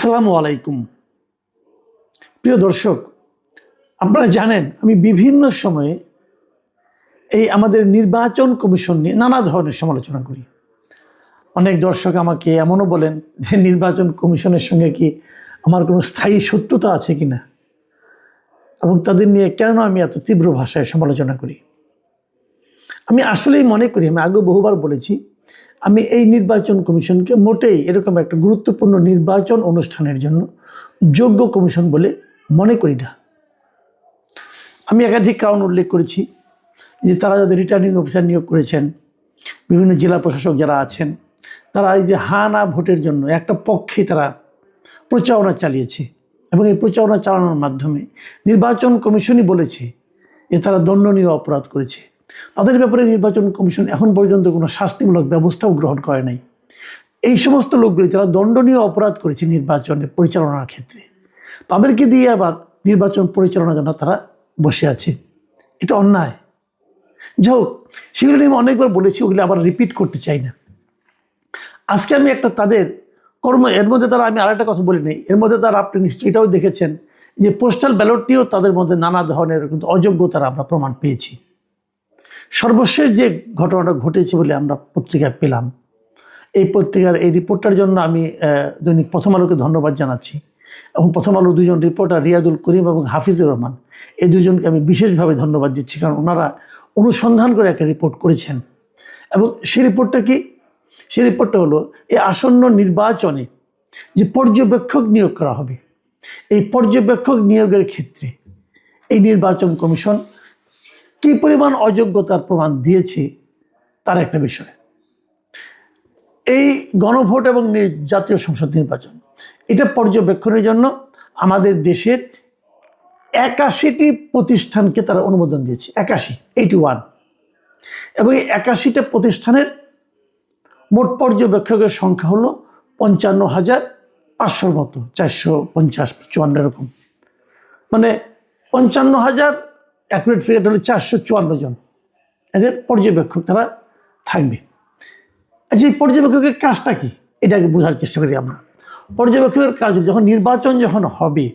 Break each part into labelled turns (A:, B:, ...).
A: আসসালামু আলাইকুম। প্রিয় দর্শক, আপনারা জানেন আমি বিভিন্ন সময়ে এই আমাদের নির্বাচন কমিশন নিয়ে নানা ধরনের সমালোচনা করি। অনেক দর্শক আমাকে এমনও বলেন যে নির্বাচন কমিশনের সঙ্গে কি আমার কোনো স্থায়ী শত্রুতা আছে কিনা, এবং তাদের নিয়ে কেন আমি এত তীব্র ভাষায় সমালোচনা করি। আমি আসলেই মনে করি, আমি আগে বহুবার বলেছি, আমি এই নির্বাচন কমিশনকে মোটেই এরকম একটা গুরুত্বপূর্ণ নির্বাচন অনুষ্ঠানের জন্য যোগ্য কমিশন বলে মনে করি না। আমি একাধিক কারণ উল্লেখ করেছি যে তারা যাদের রিটার্নিং অফিসার নিয়োগ করেছেন, বিভিন্ন জেলা প্রশাসক যারা আছেন, তারা এই যে হা না ভোটের জন্য একটা পক্ষে তারা প্রচারণা চালিয়েছে, এবং এই প্রচারণা চালানোর মাধ্যমে নির্বাচন কমিশনই বলেছে যে তারা দণ্ডনীয় অপরাধ করেছে। তাদের ব্যাপারে নির্বাচন কমিশন এখন পর্যন্ত কোনো শাস্তিমূলক ব্যবস্থাও গ্রহণ করে নাই। এই সমস্ত লোকগুলি যারা দণ্ডনীয় অপরাধ করেছে নির্বাচনে পরিচালনার ক্ষেত্রে, তাদেরকে দিয়ে আবার নির্বাচন পরিচালনার জন্য তারা বসে আছে। এটা অন্যায়। যাই হোক, সেগুলো নিয়ে আমি অনেকবার বলেছি, ওগুলো আবার রিপিট করতে চাই না। আজকে আমি একটা তাদের কর্ম, এর মধ্যে তারা, আমি আরেকটা কথা বলি নেই, এর মধ্যে তারা, আপনি নিশ্চয়ই এটাও দেখেছেন যে পোস্টাল ব্যালটটিও তাদের মধ্যে নানা ধরনের কিন্তু অযোগ্যতার আমরা প্রমাণ পেয়েছি। সর্বশেষ যে ঘটনাটা ঘটেছে বলে আমরা পত্রিকায় পেলাম, এই পত্রিকার এই রিপোর্টটার জন্য আমি দৈনিক প্রথম আলোকে ধন্যবাদ জানাচ্ছি, এবং প্রথম আলো দুজন রিপোর্টার রিয়াদুল করিম এবং হাফিজুর রহমান, এই দুজনকে আমি বিশেষভাবে ধন্যবাদ দিচ্ছি, কারণ ওনারা অনুসন্ধান করে একটা রিপোর্ট করেছেন। এবং সেই রিপোর্টটা কি? সেই রিপোর্টটা হলো এই আসন্ন নির্বাচনে যে পর্যবেক্ষক নিয়োগ করা হবে, এই পর্যবেক্ষক নিয়োগের ক্ষেত্রে এই নির্বাচন কমিশন কী পরিমাণ অযোগ্যতার প্রমাণ দিয়েছে তার একটা বিষয়। এই গণভোট এবং জাতীয় সংসদ নির্বাচন, এটা পর্যবেক্ষণের জন্য আমাদের দেশের 81টি প্রতিষ্ঠানকে তারা অনুমোদন দিয়েছে। 81 এবং এই 81টা প্রতিষ্ঠানের মোট পর্যবেক্ষকের সংখ্যা হলো 55,500 মতো, 450-54 এরকম, মানে 55,000 অ্যাকুরেট ফিগার হলো 454 জন এদের পর্যবেক্ষক তারা থাকবে। আচ্ছা, এই পর্যবেক্ষকের কাজটা কি এটাকে বোঝার চেষ্টা করি আমরা। পর্যবেক্ষকের কাজ যখন নির্বাচন যখন হবে,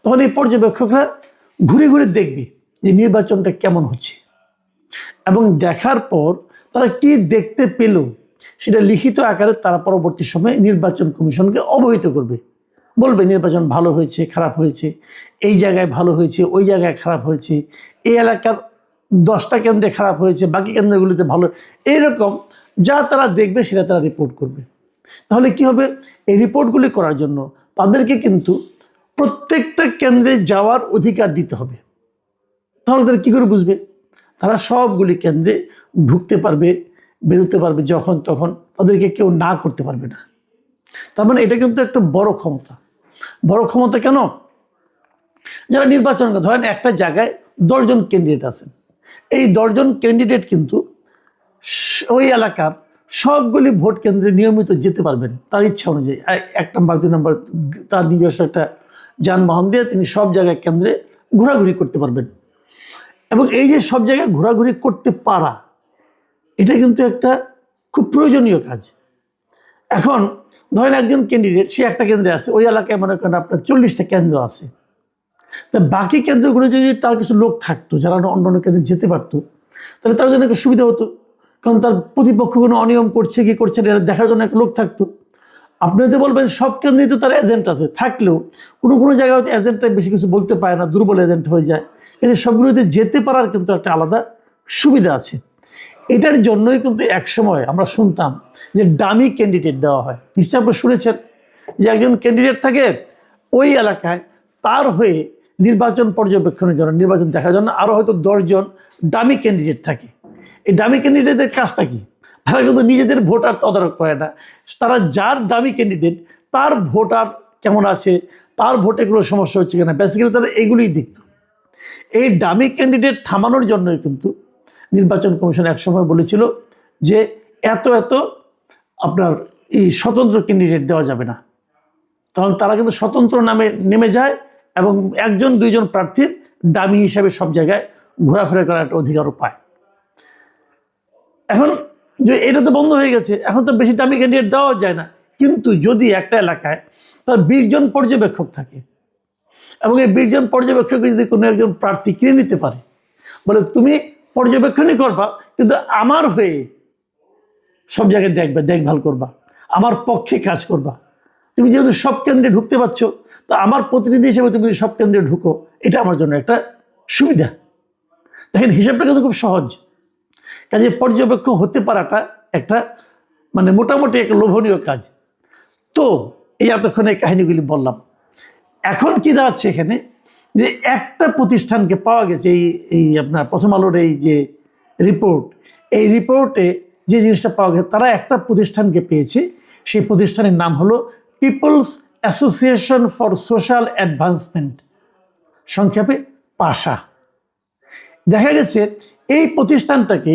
A: তখন এই পর্যবেক্ষকরা ঘুরে ঘুরে দেখবে যে নির্বাচনটা কেমন হচ্ছে, এবং দেখার পর তারা কি দেখতে পেল সেটা লিখিত আকারে তারা পরবর্তী সময়ে নির্বাচন কমিশনকে অবহিত করবে। বলবে নির্বাচন ভালো হয়েছে, খারাপ হয়েছে, এই জায়গায় ভালো হয়েছে, ওই জায়গায় খারাপ হয়েছে, এই এলাকার 10টা কেন্দ্রে খারাপ হয়েছে, বাকি কেন্দ্রগুলিতে ভালো, এইরকম যা তারা দেখবে সেটা তারা রিপোর্ট করবে। তাহলে কি হবে? এই রিপোর্টগুলি করার জন্য তাদেরকে কিন্তু প্রত্যেকটা কেন্দ্রে যাওয়ার অধিকার দিতে হবে। তাহলে তারা কী করে বুঝবে? তারা সবগুলি কেন্দ্রে ঢুকতে পারবে, বেরোতে পারবে যখন তখন, তাদেরকে কেউ না করতে পারবে না। তার মানে এটা কিন্তু একটা বড় ক্ষমতা। বড় ক্ষমতা কেন? যারা নির্বাচন করে, ধরেন একটা জায়গায় 10 জন ক্যান্ডিডেট আছেন, এই 10 জন ক্যান্ডিডেট কিন্তু ওই এলাকার সবগুলি ভোট কেন্দ্রে নিয়মিত যেতে পারবেন তার ইচ্ছা অনুযায়ী। 1 নম্বর 2 নম্বর তার নিজস্ব একটা যানবাহন দিয়ে তিনি সব জায়গায় কেন্দ্রে ঘোরাঘুরি করতে পারবেন। এবং এই যে সব জায়গায় ঘোরাঘুরি করতে পারা, এটা কিন্তু একটা খুব প্রয়োজনীয় কাজ। এখন ধরেন একজন ক্যান্ডিডেট, সে একটা কেন্দ্রে আছে, ওই এলাকায় মনে করেন আপনার 40টা কেন্দ্র আছে, তা বাকি কেন্দ্রগুলো যদি তার কিছু লোক থাকতো যারা অন্য অন্য কেন্দ্রে যেতে পারতো, তাহলে তার জন্য একটা সুবিধা হতো, কারণ তার প্রতিপক্ষ কোনো অনিয়ম করছে কি করছে না এটা দেখার জন্য একটা লোক থাকতো। আপনি তো বলবেন সব কেন্দ্রেই তো তার এজেন্ট আছে, থাকলেও কোনো কোনো জায়গায় হয়তো এজেন্টটা বেশি কিছু বলতে পারে না, দুর্বল এজেন্ট হয়ে যায়, কিন্তু সবগুলোতে যেতে পারার কিন্তু একটা আলাদা সুবিধা আছে। এটার জন্যই কিন্তু একসময় আমরা শুনতাম যে ডামি ক্যান্ডিডেট দেওয়া হয়। নিশ্চয়ই আপনি শুনেছেন যে একজন ক্যান্ডিডেট থাকে ওই এলাকায়, তার হয়ে নির্বাচন পর্যবেক্ষণের জন্য, নির্বাচন দেখার জন্য আরও হয়তো 10 জন ডামি ক্যান্ডিডেট থাকে। এই ডামি ক্যান্ডিডেটের কাজটা কি? তারা কিন্তু নিজেদের ভোটার তদারক করে না, তারা যার ডামি ক্যান্ডিডেট তার ভোটার কেমন আছে, তার ভোটে কোনো সমস্যা হচ্ছে কিনা, বেসিক্যালি তারা এগুলোই দেখত। এই ডামি ক্যান্ডিডেট থামানোর জন্যই কিন্তু নির্বাচন কমিশন একসময় বলেছিল যে এত আপনার এই স্বতন্ত্র ক্যান্ডিডেট দেওয়া যাবে না। তখন তারা কিন্তু স্বতন্ত্র নামে নেমে যায় এবং 1-2 জন প্রার্থীর ডামি হিসাবে সব জায়গায় ঘোরাফেরা করার একটা অধিকারও পায়। এখন যে এটা তো বন্ধ হয়ে গেছে, এখন তো বেশি ডামি ক্যান্ডিডেট দেওয়া যায় না, কিন্তু যদি একটা এলাকায় তার 20 জন পর্যবেক্ষক থাকে এবং এই 20 জন পর্যবেক্ষক যদি কোনো একজন প্রার্থী কিনে নিতে পারে, বলে তুমি পর্যবেক্ষণই করবা কিন্তু আমার হয়ে সব জায়গায় দেখবে, দেখভাল করবা, আমার পক্ষে কাজ করবা, তুমি যেহেতু সব কেন্দ্রে ঢুকতে পারছো, তো আমার প্রতিনিধি হিসেবে তুমি সব কেন্দ্রে ঢুকো, এটা আমার জন্য একটা সুবিধা। দেখেন হিসাবটা কিন্তু খুব সহজ। কাজে পর্যবেক্ষক হতে পারাটা একটা মানে মোটামুটি একটা লোভনীয় কাজ। তো এই এতক্ষণে কাহিনীগুলি বললাম। এখন কি দাঁড়াচ্ছে এখানে, যে একটা প্রতিষ্ঠানকে পাওয়া গেছে, এই আপনার প্রথম আলোর এই যে রিপোর্ট, এই রিপোর্টে যে জিনিসটা পাওয়া গেছে, তারা একটা প্রতিষ্ঠানকে পেয়েছে। সেই প্রতিষ্ঠানের নাম হলো People's Association for Social Advancement, সংক্ষেপে পাশা। দেখা গেছে এই প্রতিষ্ঠানটাকে,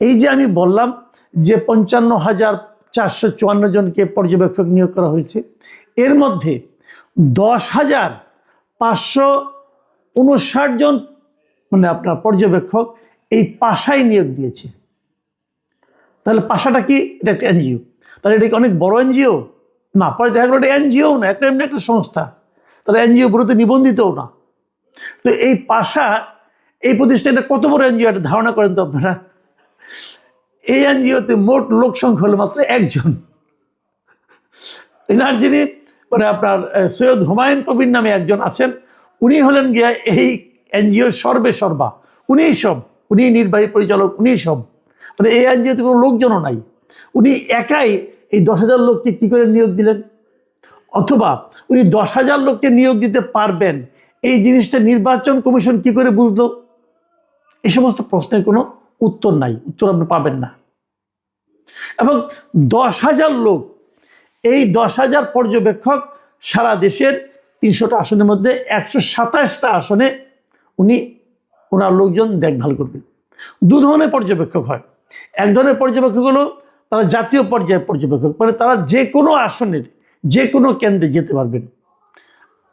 A: এই যে আমি বললাম যে 55,454 জনকে পর্যবেক্ষক নিয়োগ করা হয়েছে, এর মধ্যে 10,559 জন মানে আপনার পর্যবেক্ষক এই পাশায় নিয়োগ দিয়েছে। তাহলে পাশাটা কি? এটা একটা এনজিও। তাহলে এটা কি অনেক বড় এনজিও? না, পরে দেখা গেলো এটা এনজিও না, একটা এমনি একটা সংস্থা, তাহলে এনজিও পুরোতে নিবন্ধিতও না। তো এই পাশা, এই প্রতিষ্ঠানটা কত বড় এনজিও একটা ধারণা করেন তো আপনারা। এই এনজিওতে মোট লোক সংখ্যা হলো মাত্র 1 জন। এনার যিনি মানে আপনার সৈয়দ হুমায়ুন কবির নামে একজন আছেন, উনি হলেন গিয়া এই এনজিওর সর্বা, উনিই সব, উনি নির্বাহী পরিচালক, উনিই সব। মানে এই এনজিওতে কোনো লোকজনও নাই, উনি একাই এই 10,000 লোককে কী করে নিয়োগ দিলেন? অথবা উনি 10,000 লোককে নিয়োগ দিতে পারবেন, এই জিনিসটা নির্বাচন কমিশন কি করে বুঝলো? এই সমস্ত প্রশ্নের কোনো উত্তর নাই, উত্তর আপনি পাবেন না। এবং 10,000 লোক, এই 10,000 পর্যবেক্ষক সারা দেশের 300টা আসনের মধ্যে 127টা আসনে ওনার লোকজন দেখভাল করবেন। 2 ধরনের পর্যবেক্ষক হয়। এক ধরনের পর্যবেক্ষক হলো তারা জাতীয় পর্যায়ের পর্যবেক্ষক, মানে তারা যে কোনো আসনের যে কোনো কেন্দ্রে যেতে পারবেন।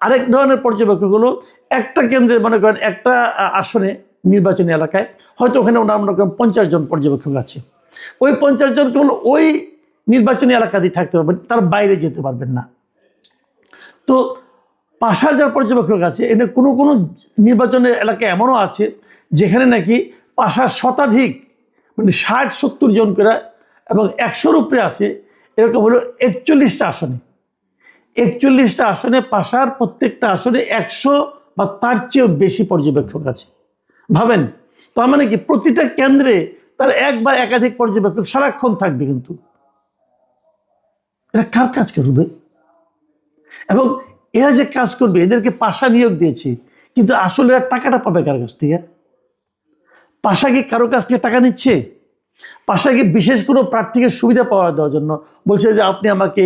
A: আরেক ধরনের পর্যবেক্ষক হলো একটা কেন্দ্রে, মনে করেন একটা আসনে নির্বাচনী এলাকায় হয়তো ওখানে ওনার মনে করেন 50 জন পর্যবেক্ষক আছে, ওই 50 জন কেবল ওই নির্বাচনী এলাকাতেই থাকতে পারবেন, তার বাইরে যেতে পারবেন না। তো পাশার যার পর্যবেক্ষক আছে, এনে কোনো কোনো নির্বাচনের এলাকা এমনও আছে যেখানে নাকি পাশার শতাধিক মানে 60-70 জন করে এবং 100-র উপরে আছে, এরকম হলো 41টা আসনে। 41টা আসনে পাশার প্রত্যেকটা আসনে 100 বা তার চেয়েও বেশি পর্যবেক্ষক আছে। ভাবেন, তার মানে কি প্রতিটা কেন্দ্রে তার এক বা একাধিক পর্যবেক্ষক সারাক্ষণ থাকবে। কিন্তু এরা কার কাজ করবে? এবং এরা যে কাজ করবে, এদেরকে পাশা নিয়োগ দিয়েছে, কিন্তু আসলে এরা টাকাটা পাবে কার কাছ থেকে? পাশা কি কারো কাছ থেকে টাকা নিচ্ছে? পাশা কি বিশেষ কোনো প্রার্থীকে সুবিধা পাওয়া দেওয়ার জন্য বলছে যে আপনি আমাকে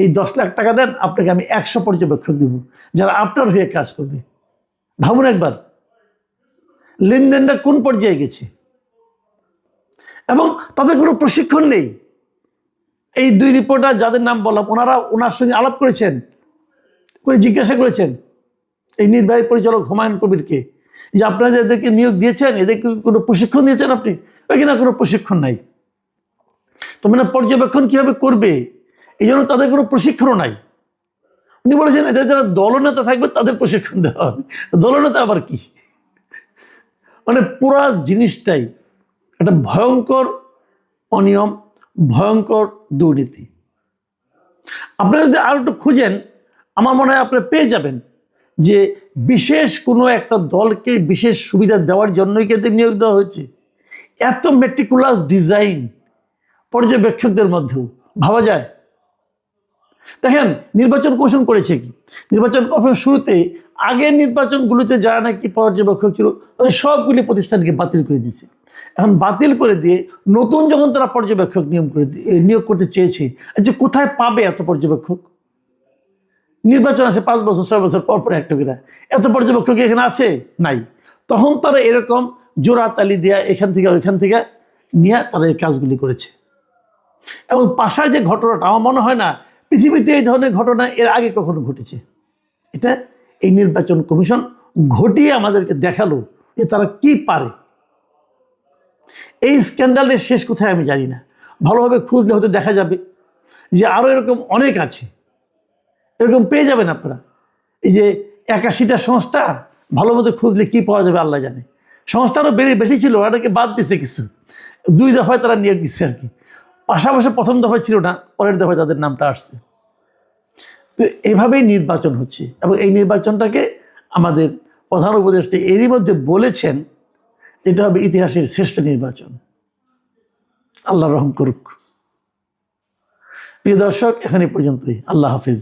A: এই 10 লাখ টাকা দেন, আপনাকে আমি 100 পর্যবেক্ষক দেব যারা আপনার হয়ে কাজ করবে? ভাবুন একবার, লেনদেনটা কোন পর্যায়ে গেছে। এবং তাদের কোনো প্রশিক্ষণ নেই। এই 2 রিপোর্টার যাদের নাম বললাম, ওনার সঙ্গে আলাপ করেছেন, করে জিজ্ঞাসা করেছেন এই নির্বাহী পরিচালক হুমায়ুন কবিরকে যে আপনারা এদেরকে নিয়োগ দিয়েছেন, এদেরকে কোনো প্রশিক্ষণ দিয়েছেন আপনি? ওইখানে কোনো প্রশিক্ষণ নাই। তো মানে পর্যবেক্ষণ কীভাবে করবে, এই জন্য তাদের কোনো প্রশিক্ষণও নাই। উনি বলেছেন এদের যারা দলনেতা থাকবে তাদের প্রশিক্ষণ দেওয়া হবে। দলনেতা আবার কি? মানে পুরা জিনিসটাই একটা ভয়ঙ্কর অনিয়ম, ভয়ঙ্কর দুর্নীতি। আপনারা যদি আরো একটু খুঁজেন, আমার মনে হয় আপনারা পেয়ে যাবেন যে বিশেষ কোনো একটা দলকে বিশেষ সুবিধা দেওয়ার জন্যই কিন্তু নিয়োগ দেওয়া হয়েছে। এত মেটিকুলাস ডিজাইন পর্যবেক্ষকদের মধ্যেও ভাবা যায়? দেখেন নির্বাচন কমিশন করেছে কি, নির্বাচন কমিশন শুরুতে আগের নির্বাচনগুলোতে যারা নাকি পর্যবেক্ষক ছিল তাদের সবগুলি প্রতিষ্ঠানকে বাতিল করে দিয়েছে। এখন বাতিল করে দিয়ে নতুন যখন তারা পর্যবেক্ষক নিয়োগ করতে চেয়েছে, যে কোথায় পাবে এত পর্যবেক্ষক? নির্বাচন আসে 5 বছর 6 বছর পর পর একটা করে, এত পর্যবেক্ষক এখানে আছে? নাই। তখন তারা এরকম জোড়া তালি দেয়া এখান থেকে ওইখান থেকে নিয়ে তারা এই কাজগুলি করেছে। এবং পাশার যে ঘটনাটা, আমার মনে হয় না পৃথিবীতে এই ধরনের ঘটনা এর আগে কখনো ঘটেছে। এটা এই নির্বাচন কমিশন ঘটিয়ে আমাদেরকে দেখালো যে তারা কি পারে। এই স্ক্যান্ডালের শেষ কোথায় আমি জানি না, ভালোভাবে খুঁজলে হয়তো দেখা যাবে যে আরও এরকম অনেক আছে, এরকম পেয়ে যাবেন আপনারা। এই যে 81টা সংস্থা, ভালো মতো খুঁজলে কি পাওয়া যাবে আল্লাহ জানে। সংস্থা আরও বেশি ছিল, ওটাকে বাদ দিছে কিছু, 2 দফায় তারা নিয়োগ দিচ্ছে আর কি। পাশাপাশি প্রথম দফায় ছিল না, পরের দফায় তাদের নামটা আসছে। তো এভাবেই নির্বাচন হচ্ছে, এবং এই নির্বাচনটাকে আমাদের প্রধান উপদেষ্টা এরই মধ্যে বলেছেন এটা হবে ইতিহাসের শ্রেষ্ঠ নির্বাচন। আল্লাহ রহম করুক। প্রিয় দর্শক, এখানে পর্যন্তই। আল্লাহ হাফিজ।